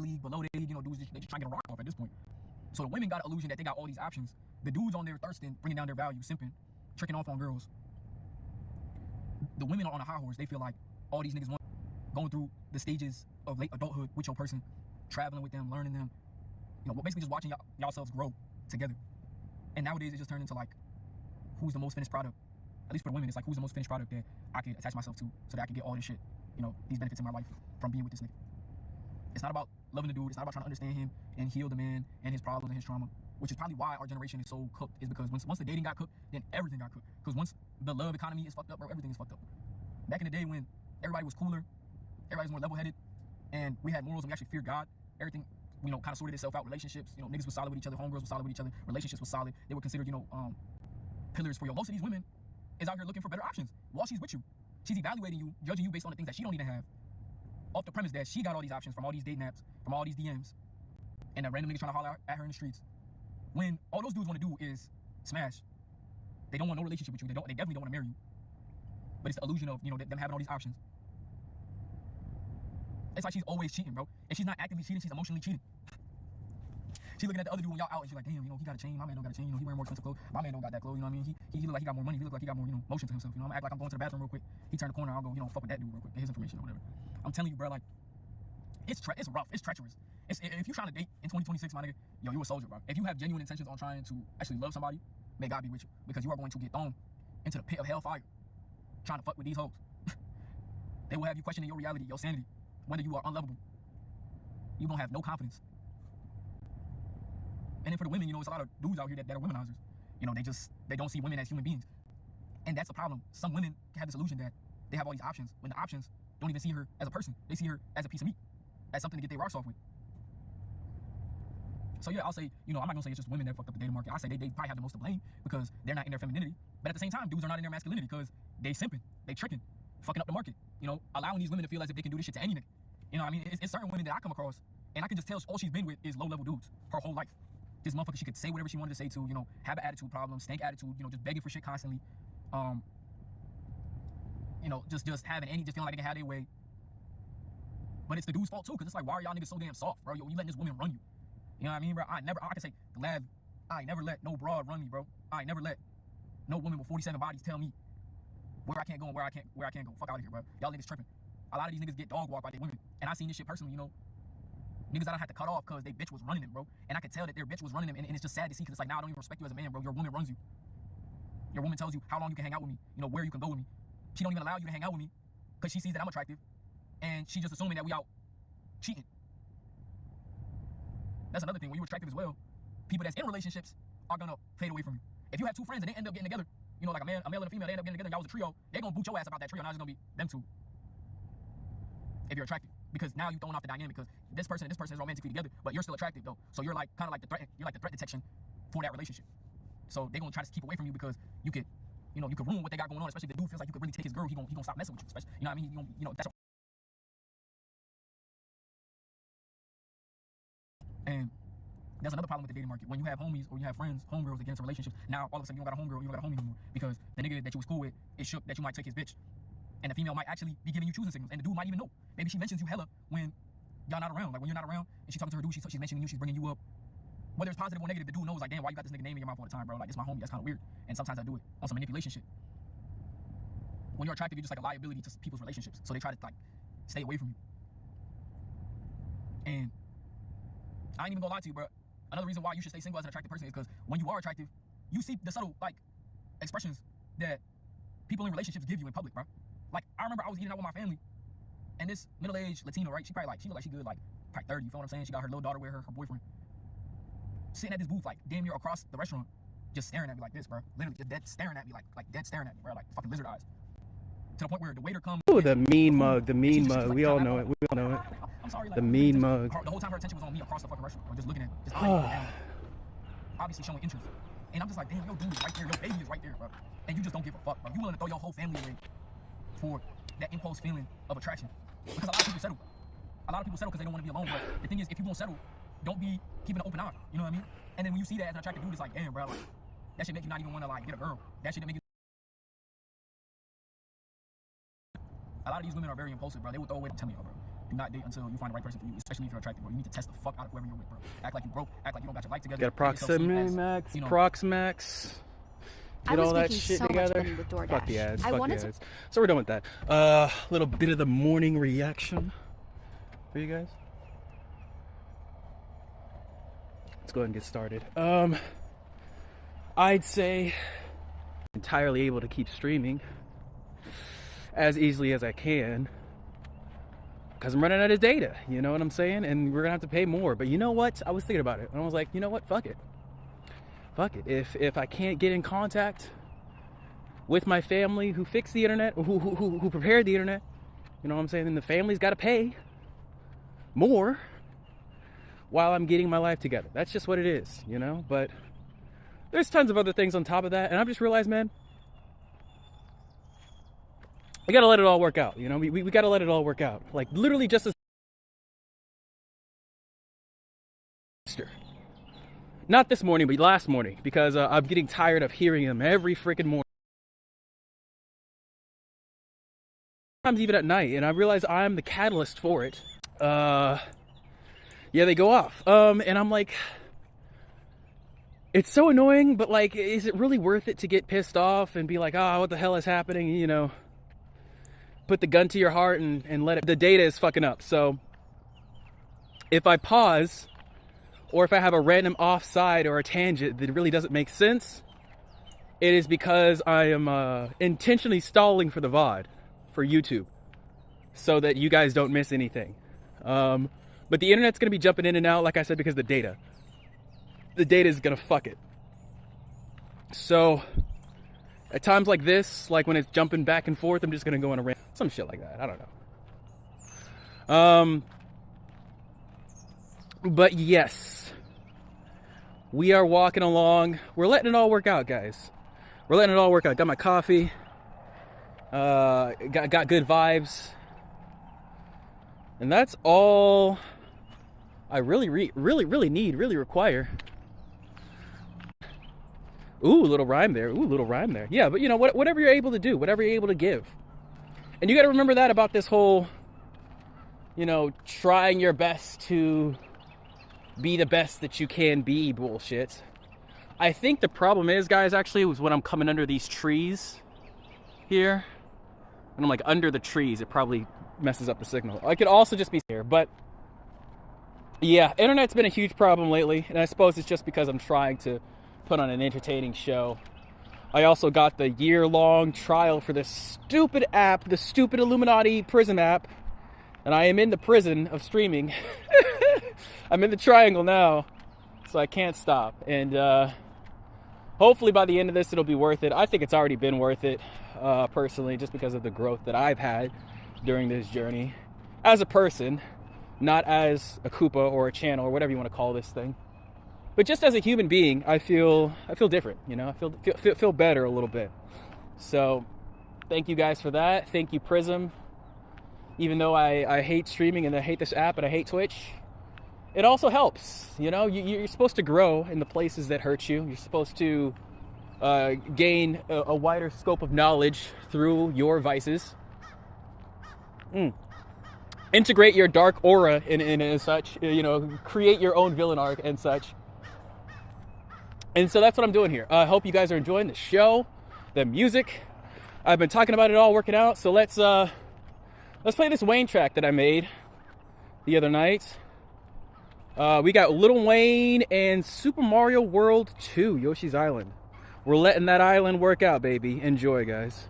league, below their league, you know, dudes, they just trying to get a rock off at this point. So the women got an illusion that they got all these options. The dudes on there thirsting, bringing down their value, simping, tricking off on girls. The women are on a high horse. They feel like all these niggas want going through the stages of late adulthood with your person, traveling with them, learning them, you know, basically just watching y'all-selves grow together. And nowadays it just turned into like, who's the most finished product? At least for the women, it's like, who's the most finished product that I can attach myself to so that I can get all this shit, you know, these benefits in my life from being with this nigga. It's not about loving the dude. It's not about trying to understand him and heal the man and his problems and his trauma, which is probably why our generation is so cooked, is because once the dating got cooked, then everything got cooked. Because once the love economy is fucked up, bro, everything is fucked up. Back in the day when everybody was cooler, everybody was more level-headed, and we had morals and we actually feared God, everything, you know, kind of sorted itself out. Relationships, you know, niggas was solid with each other, homegirls was solid with each other, relationships was solid. They were considered, you know, pillars for you. Most of these women is out here looking for better options while she's with you. She's evaluating you, judging you based on the things that she don't even have, off the premise that she got all these options from all these dating apps, from all these DMs, and that random niggas trying to holler at her in the streets. When all those dudes want to do is smash. They don't want no relationship with you. They definitely don't want to marry you. But it's the illusion of, you know, them having all these options. It's like she's always cheating, bro. If she's not actively cheating, she's emotionally cheating. She's looking at the other dude when y'all out, and she's like, damn, you know, he got a chain. My man don't got a chain. You know, he wearing more expensive clothes. My man don't got that clothes. You know what I mean? He look like he got more money. He look like he got more, you know, motion to himself. You know, I'm gonna act like I'm going to the bathroom real quick. He turned the corner. I'll go, you know, fuck with that dude real quick. Get his information or whatever. I'm telling you, bro, like, it's rough. It's treacherous. If you're trying to date in 2026, my nigga, yo, you a soldier, bro. If you have genuine intentions on trying to actually love somebody, may God be with you, because you are going to get thrown into the pit of hellfire trying to fuck with these hoes. They will have you questioning your reality, your sanity, whether you are unlovable. You don't have no confidence. And then for the women, you know, it's a lot of dudes out here that are womenizers. You know, they don't see women as human beings. And that's a problem. Some women have this illusion that they have all these options when the options don't even see her as a person. They see her as a piece of meat, as something to get their rocks off with. So yeah, I'll say, you know, I'm not gonna say it's just women that fucked up the dating market. I say they probably have the most to blame because they're not in their femininity. But at the same time, dudes are not in their masculinity because they simping, they tricking, fucking up the market. You know, allowing these women to feel as if they can do this shit to any nigga. You know what I mean? It's certain women that I come across, and I can just tell all she's been with is low-level dudes her whole life. This motherfucker, she could say whatever she wanted to say to, you know, have an attitude problem, stank attitude, you know, just begging for shit constantly. You know, just having any, just feeling like they can have their way. But it's the dude's fault too, because it's like, why are y'all niggas so damn soft, bro? Yo, you letting this woman run you. You know what I mean, bro? I can say gladly, I never let no broad run me, bro. I never let no woman with 47 bodies tell me where I can't go and where I can't go. Fuck out of here, bro. Y'all niggas tripping. A lot of these niggas get dog walked by their women. And I seen this shit personally, you know. Niggas that I had to cut off because they bitch was running them, bro. And I could tell that their bitch was running them, and it's just sad to see, because it's like, now I don't even respect you as a man, bro. Your woman runs you. Your woman tells you how long you can hang out with me, you know, where you can go with me. She don't even allow you to hang out with me because she sees that I'm attractive, and she just assuming that we out cheating. That's another thing. When you're attractive as well, people that's in relationships are gonna fade away from you. If you have two friends and they end up getting together, you know, like a male and a female, they end up getting together, y'all was a trio, they're gonna boot your ass about that trio. Now it's gonna be them two. If you're attractive, because now you're throwing off the dynamic, because this person and this person is romantically together, but you're still attractive though. So you're like kind of like the threat. You're like the threat detection for that relationship. So they're gonna try to keep away from you because you could, you know, you could ruin what they got going on. Especially if the dude feels like you could really take his girl, he gonna stop messing with you. Especially, you know what I mean? You know that's. And that's another problem with the dating market. When you have homies or you have friends, homegirls that get into relationships, now all of a sudden you don't got a homegirl, you don't got a homie anymore, because the nigga that you was cool with is shook that you might take his bitch. And the female might actually be giving you choosing signals, and the dude might even know. Maybe she mentions you hella when y'all not around. Like when you're not around and she's talking to her dude, she's mentioning you, she's bringing you up. Whether it's positive or negative, the dude knows like, damn, why you got this nigga name in your mouth all the time, bro? Like, it's my homie, that's kind of weird. And sometimes I do it on some manipulation shit. When you're attractive, you're just like a liability to people's relationships, so they try to like stay away from you. And I ain't even gonna lie to you, bro. Another reason why you should stay single as an attractive person is because when you are attractive, you see the subtle like expressions that people in relationships give you in public, bro. Like, I remember I was eating out with my family, and this middle-aged Latino, right? She looked like she good, like probably 30. You feel what I'm saying? She got her little daughter with her boyfriend, sitting at this booth, like damn near across the restaurant, just staring at me like this, bro. Literally just dead staring at me, like dead staring at me, bro. Like fucking lizard eyes. To the point where the waiter comes. Oh, the mean mug, the mean mug. Like, we all know it. We all know it. I'm sorry, like, the mean mug. The whole time her attention was on me across the fucking restaurant, or just looking at, just down, obviously showing interest. And I'm just like, damn, your dude is right there, your baby is right there, bro. And you just don't give a fuck, bro. You willing to throw your whole family away for that impulse feeling of attraction? Because a lot of people settle. A lot of people settle because they don't want to be alone. But the thing is, if you won't settle, don't be keeping an open eye. You know what I mean? And then when you see that as an attractive dude, it's like, damn, bro, like that should make you not even want to like get a girl. That should make you. A lot of these women are very impulsive, bro. They will throw away. I'm telling y'all, bro. Do not date until you find the right person for you, especially if you're attractive, bro. You need to test the fuck out of whoever you're with, bro. Act like you broke, act like you don't got your life together. Got a Proximax, Proxmax. Get all that shit together. Fuck the ads, fuck the ads. So we're done with that. Little bit of the morning reaction for you guys. Let's go ahead and get started. I'd say entirely able to keep streaming as easily as I can because I'm running out of data, you know what I'm saying? And we're gonna have to pay more. But you know what? I was thinking about it and I was like, you know what? Fuck it. Fuck it. If I can't get in contact with my family who fixed the internet, or who prepared the internet, you know what I'm saying? Then the family's got to pay more while I'm getting my life together. That's just what it is, you know? But there's tons of other things on top of that, and I've just realized, man, we gotta let it all work out, you know? We gotta let it all work out. Like, literally just as... Not this morning, but last morning, because I'm getting tired of hearing them every freaking morning. Sometimes even at night, and I realize I'm the catalyst for it. Yeah, they go off. And I'm like, it's so annoying, but like, is it really worth it to get pissed off and be like, ah, what the hell is happening? You know, put the gun to your heart and let it, the data is fucking up. So if I pause, or if I have a random offside or a tangent that really doesn't make sense, it is because I am intentionally stalling for the VOD, for YouTube, so that you guys don't miss anything. But the internet's gonna be jumping in and out, like I said, because the data is gonna fuck it. So at times like this, like when it's jumping back and forth, I'm just gonna go on a rant, some shit like that. I don't know. But yes, we are walking along. We're letting it all work out, guys. We're letting it all work out. Got my coffee. Got good vibes. And that's all I really require. Ooh, little rhyme there. Ooh, little rhyme there. Yeah, but you know, whatever you're able to do, whatever you're able to give. And you got to remember that about this whole, you know, trying your best to be the best that you can be bullshit. I think the problem is, guys, actually, was when I'm coming under these trees here, and I'm like under the trees, it probably messes up the signal. I could also just be here, but yeah, internet's been a huge problem lately, and I suppose it's just because I'm trying to put on an entertaining show. I also got the year-long trial for this stupid app, the stupid Illuminati prison app, and I am in the prison of streaming. I'm in the triangle now, so I can't stop. And hopefully by the end of this, it'll be worth it. I think it's already been worth it, personally, just because of the growth that I've had during this journey as a person, not as a Koopa or a channel or whatever you want to call this thing, but just as a human being. I feel different, you know. I feel better a little bit. So thank you guys for that. Thank you, Prism. Even though I hate streaming and I hate this app and I hate Twitch, it also helps, you know. You're supposed to grow in the places that hurt you. You're supposed to gain a wider scope of knowledge through your vices. Integrate your dark aura and such, you know, create your own villain arc and such. And so that's what I'm doing here. I hope you guys are enjoying the show, the music. I've been talking about it all working out, so let's play this Wayne track that I made the other night. We got Lil Wayne and Super Mario World 2, Yoshi's Island. We're letting that island work out, baby. Enjoy, guys.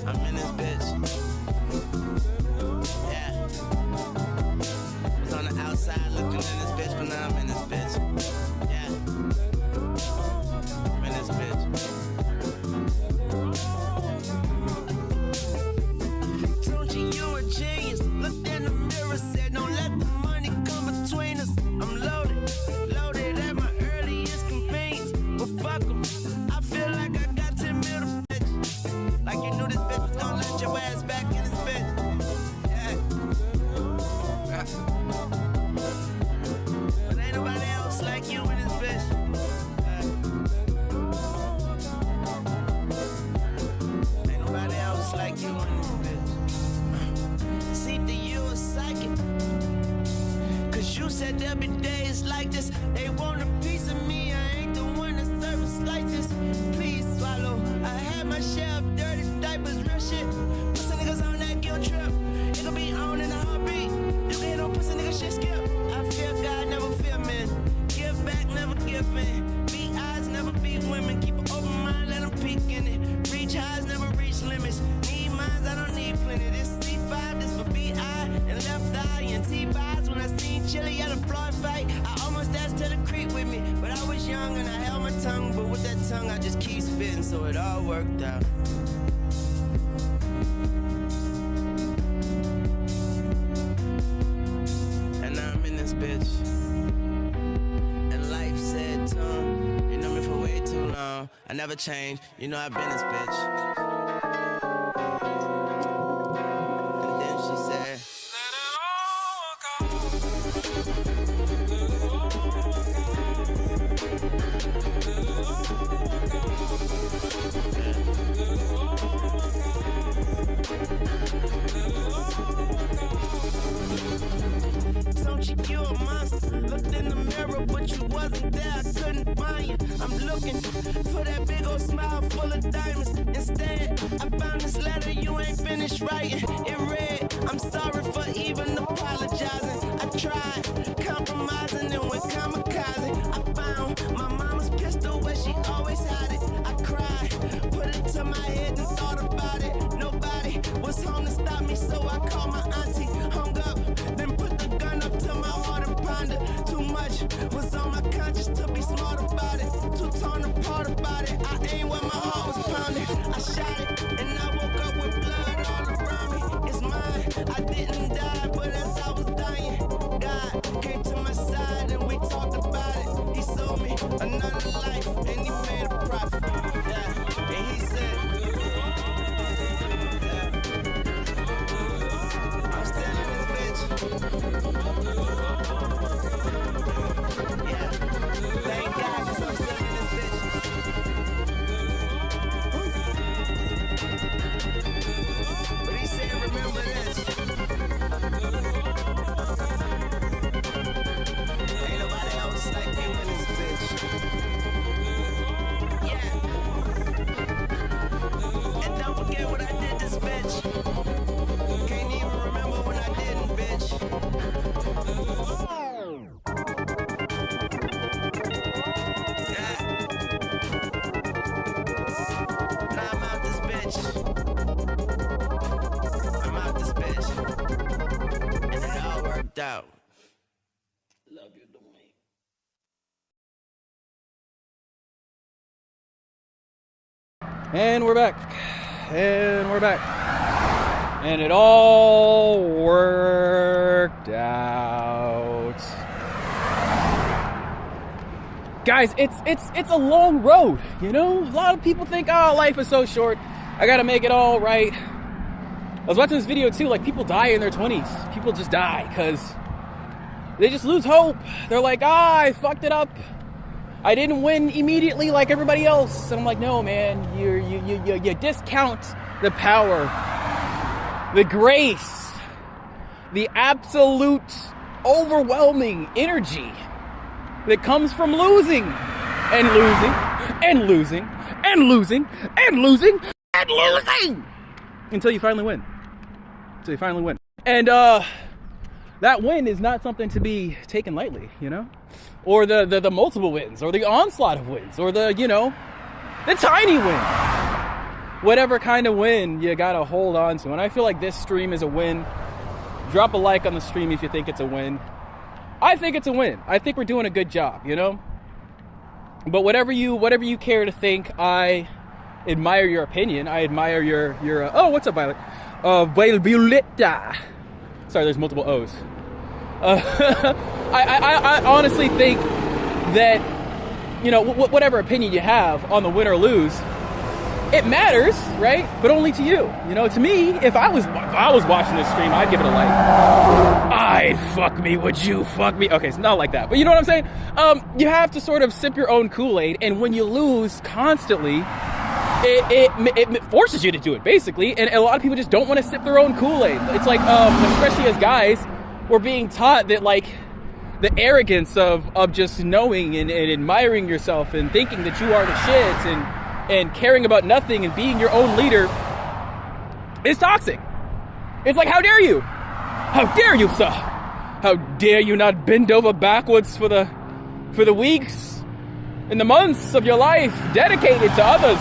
I'm in this bitch. else like you in this bitch. See that you a psychic. Cause you said there'll be days like this. They want a piece of me, I ain't the one that serves slices. Please swallow. I had my share of dirty diapers, real shit. Pussy niggas on that guilt trip. It could be on in a heartbeat. You can hit on pussy nigga shit skip. I fear God, never fear men. Give back, never give in. Beat eyes, never beat women. Keep an open mind, let them peek in it. Reach highs, never reach limits. Need minds, I don't need plenty. This C5, this for BI and left eye and T-vibes. When I seen Chili at a Floyd fight, I almost asked her to creep with me. But I was young and I held my tongue. But with that tongue, I just keep spitting, so it all worked out. And now I'm in this bitch. And life said to him, you know me for way too long. I never changed, you know I've been this bitch. And then she said, don't you a monster? Looked in the mirror, but you wasn't there. I couldn't find you. I'm looking for that big old smile full of diamonds. Instead, I found this letter you ain't finished writing. It read, I'm sorry for even apologizing. I tried compromising and went kamikaze. I found my mama's pistol where she always had it. I cried, put it to my head and thought about it. Nobody was home to stop me, so I called my auntie. Hung up, then put the gun up to my heart and pondered. Too much was on my conscience to be smart about it. Too torn apart about it. I ain't where my heart was pounding. I shot it, and I woke up with blood all around me. It's mine. I didn't die, but as I was dying, God came to my side and we talked about it. He sold me another life, and he made a profit. Yeah, and he said, yeah, I'm still in this bitch. Yeah, thank God, 'cause I'm still in this bitch. But he said, remember this. Ain't nobody else like you in this bitch. Yeah. And don't forget what I did this bitch. Can't even remember when I didn't, bitch. Yeah. Now I'm out this bitch. I'm out this bitch. And it all worked out. Love you, Dwayne. And we're back. And we're back. And it all worked out. Guys, it's a long road, you know? A lot of people think, oh, life is so short. I gotta make it all right. I was watching this video too, like people die in their 20s. People just die because they just lose hope. They're like, I fucked it up. I didn't win immediately like everybody else. And I'm like, no, man, you discount the power, the grace, the absolute overwhelming energy that comes from losing and losing and losing and losing and losing and losing until you finally win. Until you finally win. And that win is not something to be taken lightly, you know? Or the multiple wins, or the onslaught of wins, or the tiny win. Whatever kind of win you gotta hold on to. And I feel like this stream is a win. Drop a like on the stream if you think it's a win. I think it's a win. I think we're doing a good job, you know? But whatever you care to think, I admire your opinion. I admire your oh, what's up, Violet? Violetta. Sorry, there's multiple O's. I honestly think that, you know, whatever opinion you have on the win or lose, it matters, right? But only to you. You know, to me, if I was watching this stream, I'd give it a like. I'd fuck me, would you fuck me? Okay, it's not like that, but you know what I'm saying? You have to sort of sip your own Kool-Aid, and when you lose constantly, it forces you to do it, basically. And a lot of people just don't want to sip their own Kool-Aid. It's like, especially as guys, we're being taught that, like, the arrogance of just knowing and admiring yourself and thinking that you are the shit and caring about nothing and being your own leader is toxic. It's like, how dare you? How dare you, sir? How dare you not bend over backwards for the weeks and the months of your life dedicated to others?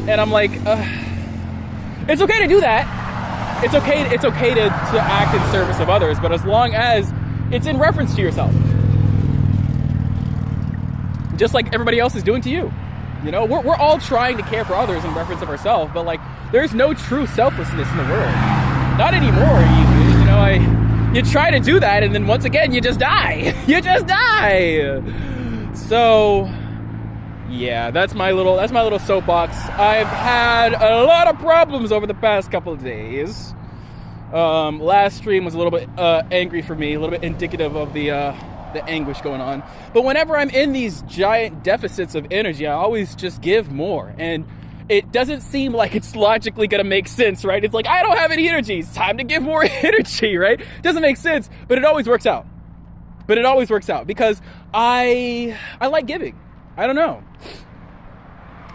And I'm like, it's okay to do that. It's okay to act in service of others, but as long as it's in reference to yourself. Just like everybody else is doing to you. You know, we're all trying to care for others in reference of ourselves, but like, there's no true selflessness in the world. Not anymore, even. You know, you try to do that, and then once again, you just die. You just die. So, yeah, that's my little soapbox. I've had a lot of problems over the past couple of days. Last stream was a little bit angry for me, a little bit indicative of the anguish going on. But whenever I'm in these giant deficits of energy, I always just give more. And it doesn't seem like it's logically gonna make sense, right? It's like, I don't have any energy, it's time to give more energy, right? Doesn't make sense, but it always works out. Because I like giving. I don't know.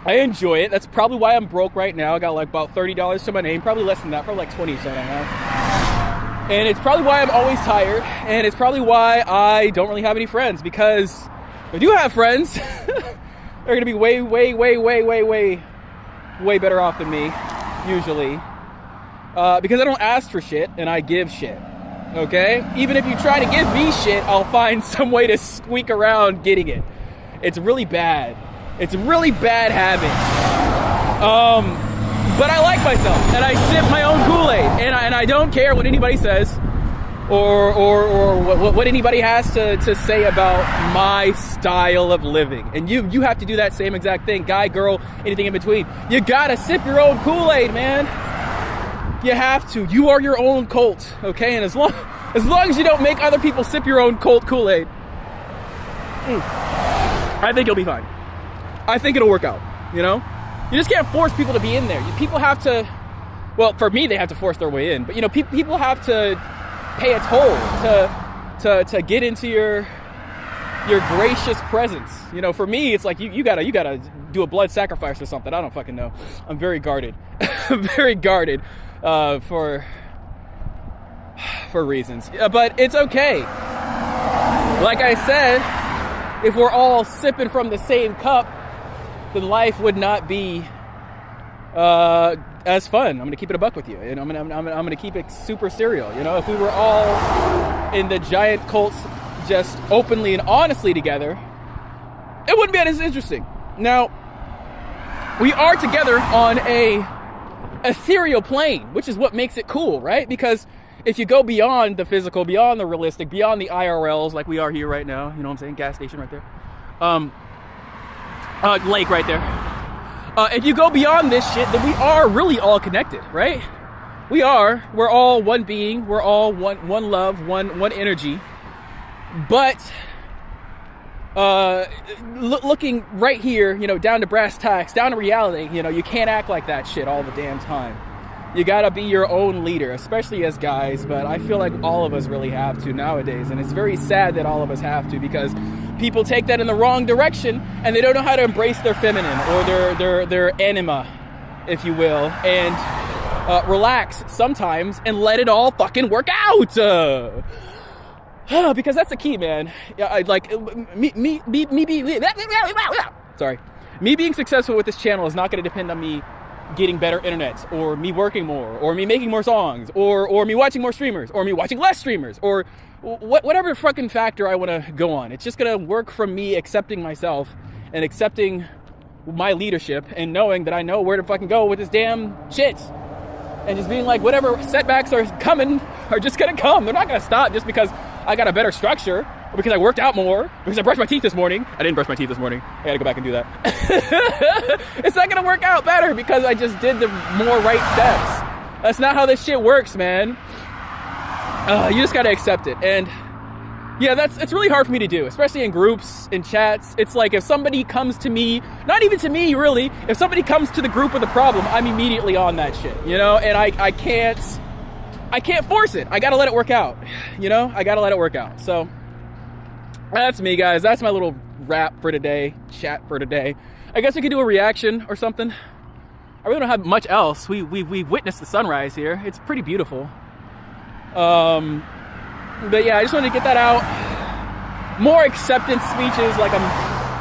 I enjoy it. That's probably why I'm broke right now. I got like about $30 to my name, probably less than that, probably like 20 something now. And it's probably why I'm always tired, and it's probably why I don't really have any friends, because if I do have friends, they're gonna be way better off than me, usually. Because I don't ask for shit, and I give shit, okay? Even if you try to give me shit, I'll find some way to squeak around getting it. It's really bad. It's a really bad habit. But I like myself, and I sip my own Kool-Aid, and I don't care what anybody says, or what anybody has to say about my style of living. And you have to do that same exact thing, guy, girl, anything in between. You gotta sip your own Kool-Aid, man. You have to. You are your own cult, okay? And as long as you don't make other people sip your own cult Kool-Aid, I think you'll be fine. I think it'll work out, you know? You just can't force people to be in there. People have to, well, for me, they have to force their way in. But, you know, people have to pay a toll to get into your gracious presence. You know, for me, it's like you gotta do a blood sacrifice or something. I don't fucking know. I'm very guarded. I'm very guarded for reasons. But it's okay. Like I said, if we're all sipping from the same cup, then life would not be as fun. I'm gonna keep it a buck with you, and I'm gonna keep it super serial. You know, if we were all in the giant cults just openly and honestly together, it wouldn't be as interesting. Now, we are together on a ethereal plane, which is what makes it cool, right? Because if you go beyond the physical, beyond the realistic, beyond the IRLs, like we are here right now, you know what I'm saying? Gas station right there. Lake right there. If you go beyond this shit, then we are really all connected, right? We're all one being, we're all one love, one energy. But looking right here, you know, down to brass tacks, down to reality, you know, you can't act like that shit all the damn time. You gotta be your own leader, especially as guys, but I feel like all of us really have to nowadays, and it's very sad that all of us have to, because people take that in the wrong direction, and they don't know how to embrace their feminine, or their anima, if you will, and relax sometimes, and let it all fucking work out! Because that's the key, man. Me being successful with this channel is not gonna depend on me getting better internet, or me working more, or me making more songs, or me watching more streamers, or me watching less streamers, or whatever fucking factor I want to go on. It's just gonna work from me accepting myself and accepting my leadership and knowing that I know where to fucking go with this damn shit, and just being like, whatever setbacks are coming are just gonna come. They're not gonna stop just because I got a better structure, or because I worked out more, because I brushed my teeth this morning. I didn't brush my teeth this morning. I gotta go back and do that. It's not gonna work out better because I just did the more right steps. That's not how this shit works, man. You just gotta accept it. And Yeah, it's really hard for me to do, especially in groups, in chats. It's like if somebody comes to me, not even to me really, if somebody comes to the group with a problem, I'm immediately on that shit, you know? And I can't force it. I gotta let it work out, you know? I gotta let it work out. So that's me, guys. That's my little rap for today, chat for today. I guess we could do a reaction or something. I really don't have much else. We witnessed the sunrise here. It's pretty beautiful. But yeah, I just wanted to get that out. More acceptance speeches, like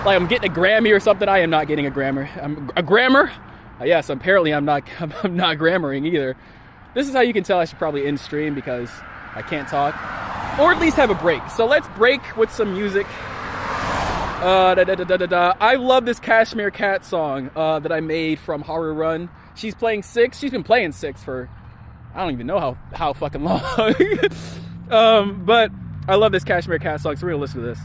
I'm getting a Grammy or something. I am not getting a grammar. A grammar? Yes, apparently I'm not grammaring either. This is how you can tell I should probably end stream, because I can't talk, or at least have a break. So let's break with some music. I love this Cashmere Cat song that I made from Haru Run. She's playing 6. She's been playing 6 for I don't even know how fucking long. But I love this Cashmere Cat song, so we're gonna listen to this.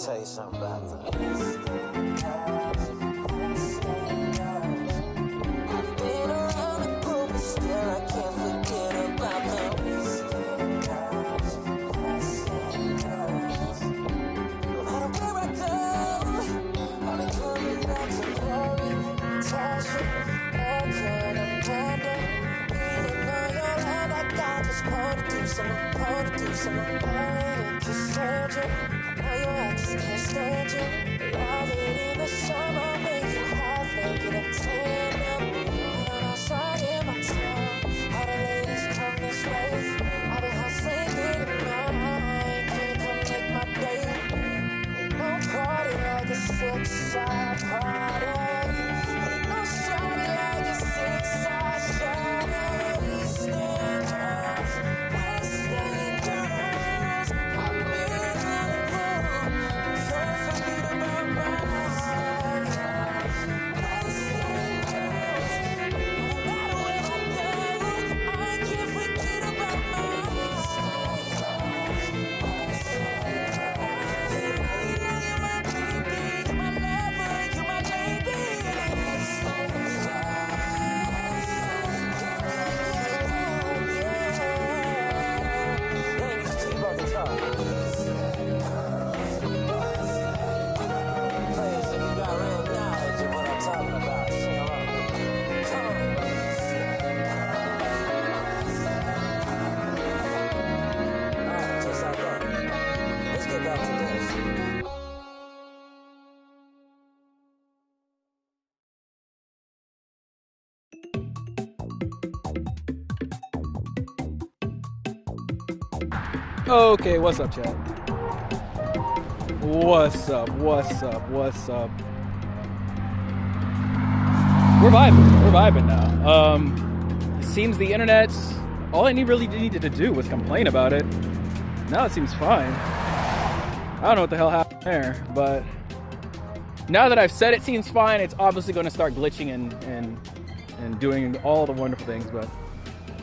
Tell you something about this. I've been around the globe, but still I can't forget about them. No matter where I go, I'll be coming back to glory. Tasha, Erica, and Amanda, leaning on your hand like I just want to do something, I just stand you. I just can't stand you. Love it in the summer when you half naked and tandem. When I'm outside in my town, all the ladies come this way. I've been hustling, getting mine. Can't come take my Okay, what's up, chat? What's up? What's up? What's up? We're vibing now. It seems the internet's all I really needed to do was complain about it. Now it seems fine. I don't know what the hell happened there, but now that I've said it seems fine, it's obviously going to start glitching and doing all the wonderful things. But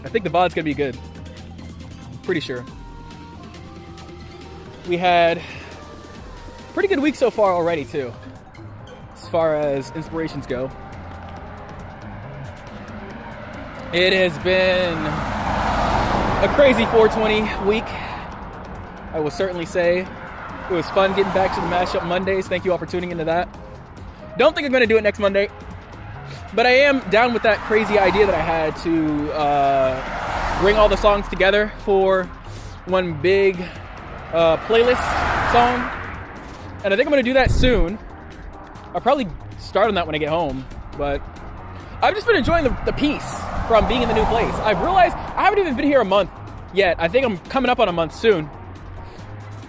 I think the VOD's gonna be good. Pretty sure. We had a pretty good week so far already too, as far as inspirations go. It has been a crazy 420 week, I will certainly say. It was fun getting back to the Mashup Mondays. Thank you all for tuning into that. Don't think I'm going to do it next Monday, but I am down with that crazy idea that I had to bring all the songs together for one big playlist song. And I think I'm going to do that soon. I'll probably start on that when I get home, but I've just been enjoying the peace from being in the new place. I've realized I haven't even been here a month yet. I think I'm coming up on a month soon.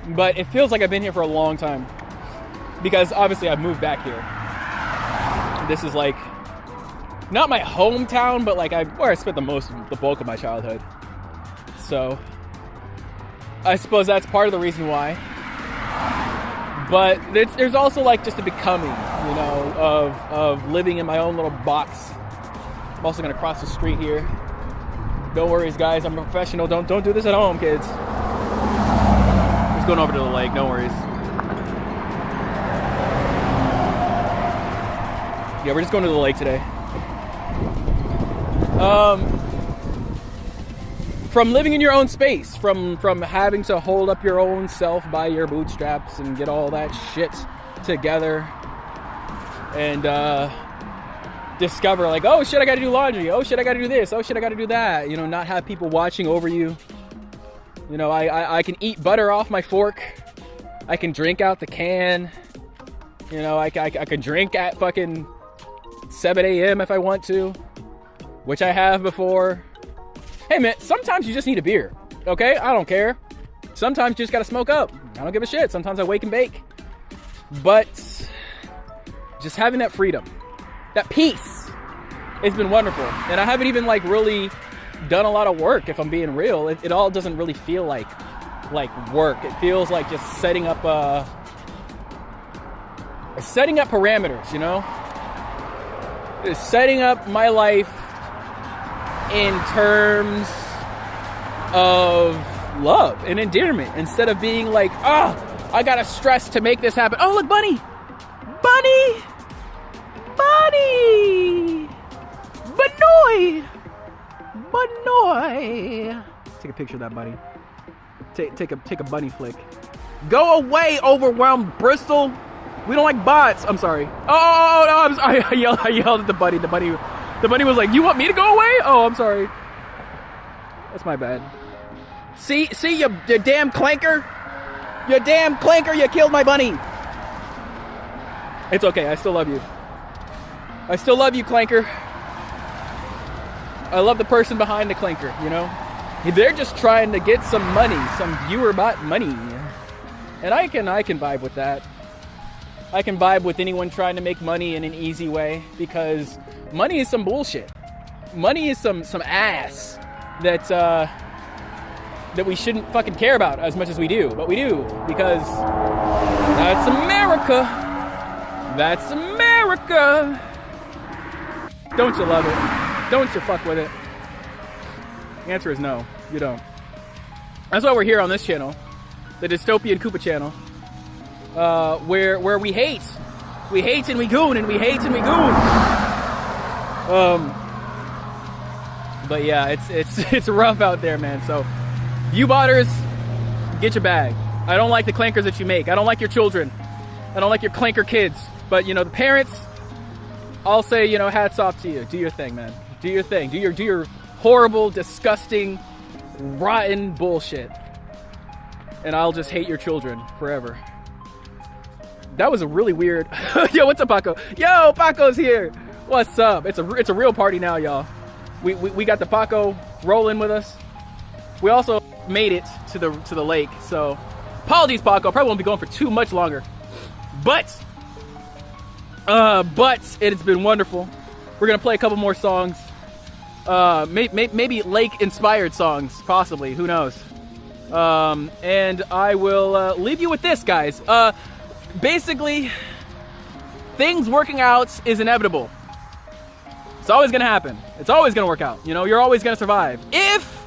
But it feels like I've been here for a long time. Because obviously I've moved back here. This is like, not my hometown, but like where I spent the bulk of my childhood. So, I suppose that's part of the reason why. But there's also like just a becoming, you know, of living in my own little box. I'm also gonna cross the street here. No worries, guys. I'm a professional. Don't do this at home, kids. Just going over to the lake. No worries. Yeah, we're just going to the lake today. From living in your own space, from having to hold up your own self by your bootstraps and get all that shit together, and discover like, oh shit, I gotta do laundry, oh shit, I gotta do this, oh shit, I gotta do that, you know, not have people watching over you. You know, I can eat butter off my fork, I can drink out the can, you know, I can drink at fucking 7 a.m. if I want to, which I have before. Hey man, sometimes you just need a beer, okay? I don't care. Sometimes you just gotta smoke up. I don't give a shit. Sometimes I wake and bake. But just having that freedom, that peace, it's been wonderful. And I haven't even like really done a lot of work, if I'm being real. It all doesn't really feel like work. It feels like just setting up parameters, you know? Setting up my life in terms of love and endearment, instead of being like, oh, I gotta stress to make this happen. Oh, look, bunny! Bunny! Bunny! Banoy! Banoy! Take a picture of that bunny. Take a bunny flick. Go away, overwhelmed Bristol! We don't like bots. I'm sorry. Oh, no, I'm sorry. I yelled at the bunny. The bunny was like, you want me to go away? Oh, I'm sorry. That's my bad. See, you damn clanker. You damn clanker, you killed my bunny. It's okay, I still love you. I still love you, clanker. I love the person behind the clanker, you know? They're just trying to get some money, some viewer bot money. And I can vibe with that. I can vibe with anyone trying to make money in an easy way, because money is some bullshit. Money is some ass that we shouldn't fucking care about as much as we do, but we do, because that's America. That's America. Don't you love it? Don't you fuck with it? The answer is no, you don't. That's why we're here on this channel, the Dystopian Koopa channel. Where we hate and we goon, and we hate and we goon. But yeah, it's rough out there, man. So, you botters, get your bag. I don't like the clankers that you make. I don't like your children. I don't like your clanker kids. But you know, the parents, I'll say, you know, hats off to you. Do your thing, man. Do your thing. Do your horrible, disgusting, rotten bullshit. And I'll just hate your children forever. That was a really weird. Yo, what's up, Paco? Yo, Paco's here. What's up? It's a real party now, y'all. We got the Paco rolling with us. We also made it to the lake. So apologies, Paco. Probably won't be going for too much longer. But it's been wonderful. We're gonna play a couple more songs. Maybe lake-inspired songs, possibly. Who knows? And I will leave you with this, guys. Basically, things working out is inevitable. It's always gonna happen. It's always gonna work out. You know, you're always gonna survive if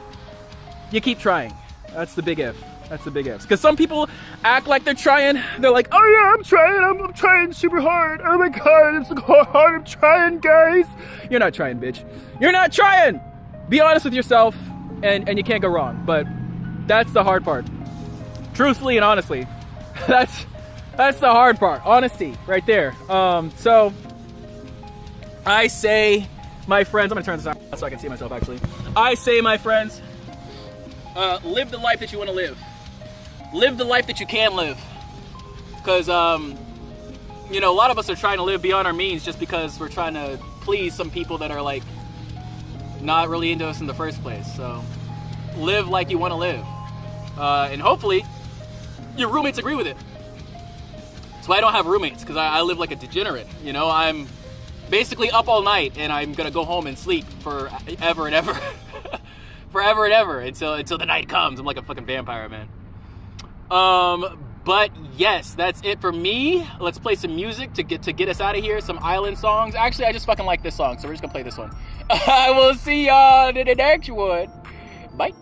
you keep trying. That's the big if. That's the big ifs. Because some people act like they're trying. They're like, oh yeah, I'm trying. I'm trying super hard. Oh my god, it's so hard. I'm trying, guys. You're not trying, bitch. You're not trying. Be honest with yourself, and you can't go wrong. But that's the hard part. Truthfully and honestly, that's the hard part. Honesty, right there. So I say, my friends, I'm gonna turn this on so I can see myself. Actually, I say, my friends, live the life that you want to live. Live the life that you can live. Because, you know, a lot of us are trying to live beyond our means just because we're trying to please some people that are, like, not really into us in the first place. So, live like you want to live. And hopefully, your roommates agree with it. That's why I don't have roommates, because I live like a degenerate. You know, I'm basically up all night, and I'm going to go home and sleep forever and ever. Forever and ever, until the night comes. I'm like a fucking vampire, man. But yes, that's it for me. Let's play some music to get us out of here. Some island songs. Actually, I just fucking like this song, so we're just gonna play this one. I will see y'all in the next one. Bye.